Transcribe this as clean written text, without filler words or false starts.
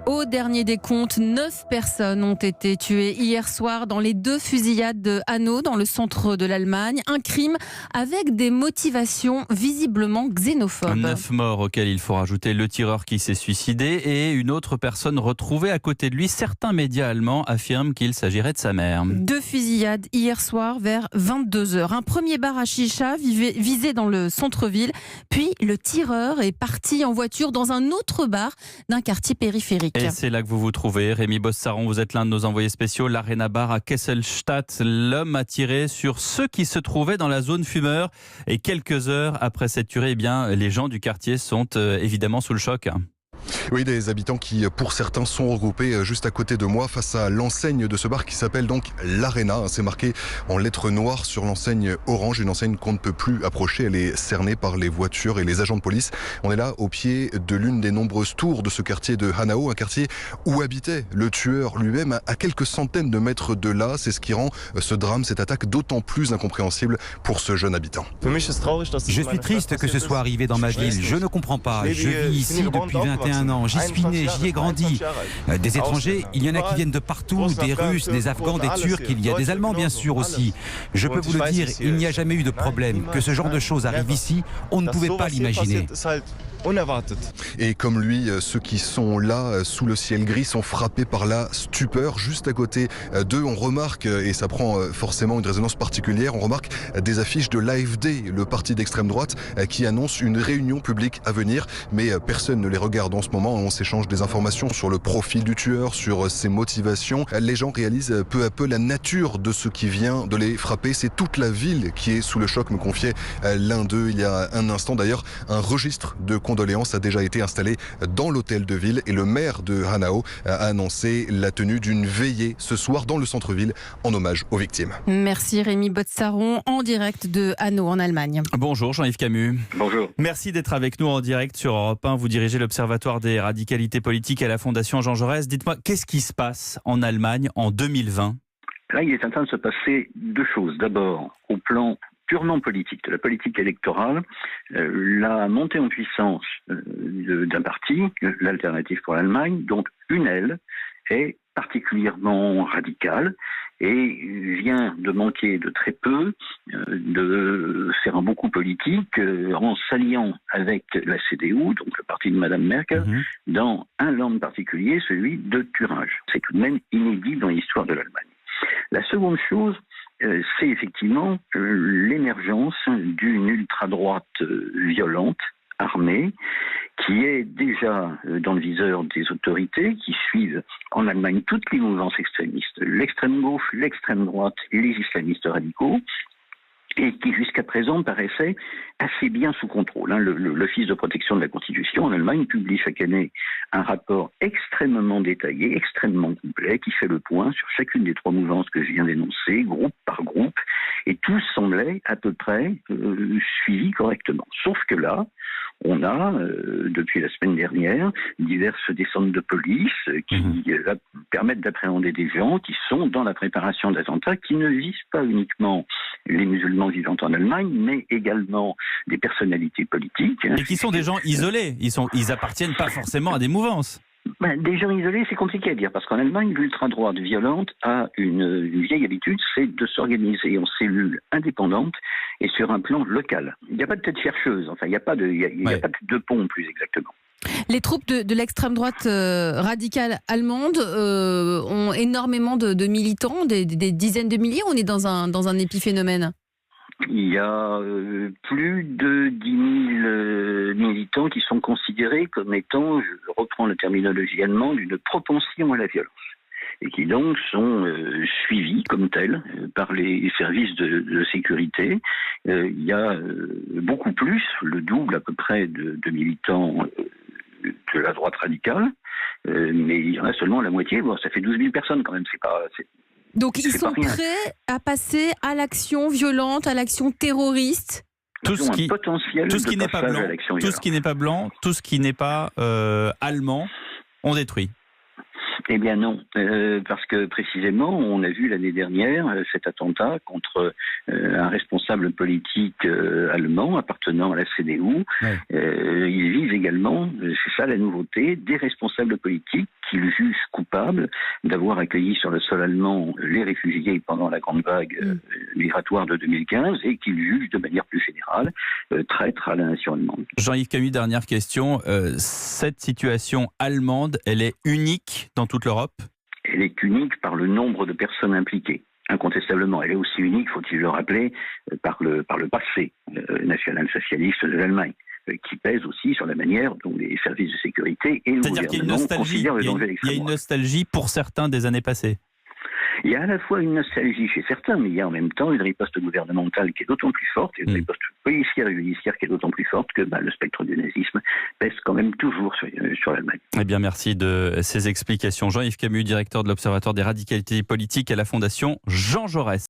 Au dernier décompte, 9 personnes ont été tuées hier soir dans les 2 fusillades de Hanau, dans le centre de l'Allemagne. Un crime avec des motivations visiblement xénophobes. 9 morts auxquels il faut rajouter le tireur qui s'est suicidé et une autre personne retrouvée à côté de lui. Certains médias allemands affirment qu'il s'agirait de sa mère. 2 fusillades hier soir vers 22h. Un premier bar à chicha visé dans le centre-ville. Puis le tireur est parti en voiture dans un autre bar d'un quartier périphérique. Et c'est là que vous vous trouvez. Rémi Bossaron, vous êtes l'un de nos envoyés spéciaux. L'Arena Bar à Kesselstadt. L'homme a tiré sur ceux qui se trouvaient dans la zone fumeur. Et quelques heures après cette tuerie, eh bien, les gens du quartier sont évidemment sous le choc. Oui, des habitants qui, pour certains, sont regroupés juste à côté de moi face à l'enseigne de ce bar qui s'appelle donc l'Arena. C'est marqué en lettres noires sur l'enseigne orange, une enseigne qu'on ne peut plus approcher. Elle est cernée par les voitures et les agents de police. On est là au pied de l'une des nombreuses tours de ce quartier de Hanau, un quartier où habitait le tueur lui-même à quelques centaines de mètres de là. C'est ce qui rend ce drame, cette attaque d'autant plus incompréhensible pour ce jeune habitant. Je suis triste que ce soit arrivé dans ma ville. Je ne comprends pas. Je vis ici depuis 21 ans. J'y suis né, j'y ai grandi. Des étrangers, il y en a qui viennent de partout, des Russes, des Afghans, des Turcs, il y a des Allemands bien sûr aussi. Je peux vous le dire, il n'y a jamais eu de problème. Que ce genre de choses arrive ici, on ne pouvait pas l'imaginer. Et comme lui, ceux qui sont là sous le ciel gris sont frappés par la stupeur. Juste à côté d'eux, on remarque, et ça prend forcément une résonance particulière, on remarque des affiches de l'AfD, le parti d'extrême droite, qui annonce une réunion publique à venir. Mais personne ne les regarde en ce moment. On s'échange des informations sur le profil du tueur, sur ses motivations. Les gens réalisent peu à peu la nature de ce qui vient de les frapper. C'est toute la ville qui est sous le choc, me confiait l'un d'eux il y a un instant. D'ailleurs, un registre de condoléances a déjà été installé dans l'hôtel de ville et le maire de Hanau a annoncé la tenue d'une veillée ce soir dans le centre-ville en hommage aux victimes. Merci Rémi Bossaron en direct de Hanau en Allemagne. Bonjour Jean-Yves Camus. Bonjour. Merci d'être avec nous en direct sur Europe 1. Vous dirigez l'Observatoire des radicalités politiques à la Fondation Jean Jaurès. Dites-moi, qu'est-ce qui se passe en Allemagne en 2020 ? Là, il est en train de se passer 2 choses. D'abord, au plan purement politique, de la politique électorale, la montée en puissance d'un parti, l'Alternative pour l'Allemagne, dont une aile est particulièrement radicale et vient de manquer de très peu de faire un bon coup politique en s'alliant avec la CDU, donc le parti de Madame Merkel, dans un land particulier, celui de Thuringe. C'est tout de même inédit dans l'histoire de l'Allemagne. La seconde chose, c'est effectivement l'émergence d'une ultra-droite violente, armée, qui est déjà dans le viseur des autorités, qui suivent en Allemagne toutes les mouvances extrémistes, l'extrême gauche, l'extrême droite, les islamistes radicaux, et qui jusqu'à présent paraissait assez bien sous contrôle. L'Office de protection de la Constitution en Allemagne publie chaque année un rapport extrêmement détaillé, extrêmement complet, qui fait le point sur chacune des 3 mouvances que je viens d'énoncer, groupe par groupe, et tous semblaient à peu près suivis correctement. Sauf que là, on a, depuis la semaine dernière, diverses descentes de police qui permettent d'appréhender des gens qui sont dans la préparation d'attentats qui ne visent pas uniquement les musulmans vivant en Allemagne, mais également des personnalités politiques. Et qui sont des gens isolés, ils appartiennent pas forcément à des mouvances. Des gens isolés, c'est compliqué à dire, parce qu'en Allemagne, l'ultra-droite violente a une vieille habitude, c'est de s'organiser en cellules indépendantes et sur un plan local. Il n'y a pas de tête chercheuse, enfin, il n'y a pas de pont, plus exactement. Les troupes de l'extrême droite radicale allemande ont énormément de militants, des dizaines de milliers. On est dans un épiphénomène. Il y a plus de 10 000 militants qui sont considérés comme étant, je reprends la terminologie allemande, une propension à la violence. Et qui donc sont suivis comme tels par les services de sécurité. Il y a beaucoup plus, le double à peu près de militants de la droite radicale, mais il y en a seulement la moitié. Bon, ça fait 12 000 personnes quand même, Donc ils sont prêts à passer à l'action violente, à l'action terroriste. Tout ce qui n'est pas blanc, tout ce qui n'est pas blanc, tout ce qui n'est pas allemand, on détruit. Eh bien non, parce que précisément, on a vu l'année dernière cet attentat contre un responsable politique allemand appartenant à la CDU. Ouais. Il vise également, c'est ça la nouveauté, des responsables politiques qu'il juge coupable d'avoir accueilli sur le sol allemand les réfugiés pendant la grande vague migratoire de 2015 et qu'il juge de manière plus générale traître à la nation allemande. Jean-Yves Camus, dernière question. Cette situation allemande, elle est unique dans toute l'Europe ? Elle est unique par le nombre de personnes impliquées. Incontestablement, elle est aussi unique, faut-il le rappeler, par le passé national-socialiste de l'Allemagne, qui pèse aussi sur la manière dont les services de sécurité et le gouvernement considèrent le danger Il y a une nostalgie pour certains des années passées. Il y a à la fois une nostalgie chez certains, mais il y a en même temps une riposte gouvernementale qui est d'autant plus forte, et une riposte policière et judiciaire qui est d'autant plus forte que le spectre du nazisme pèse quand même toujours sur l'Allemagne. Eh bien, merci de ces explications. Jean-Yves Camus, directeur de l'Observatoire des radicalités politiques à la Fondation Jean Jaurès.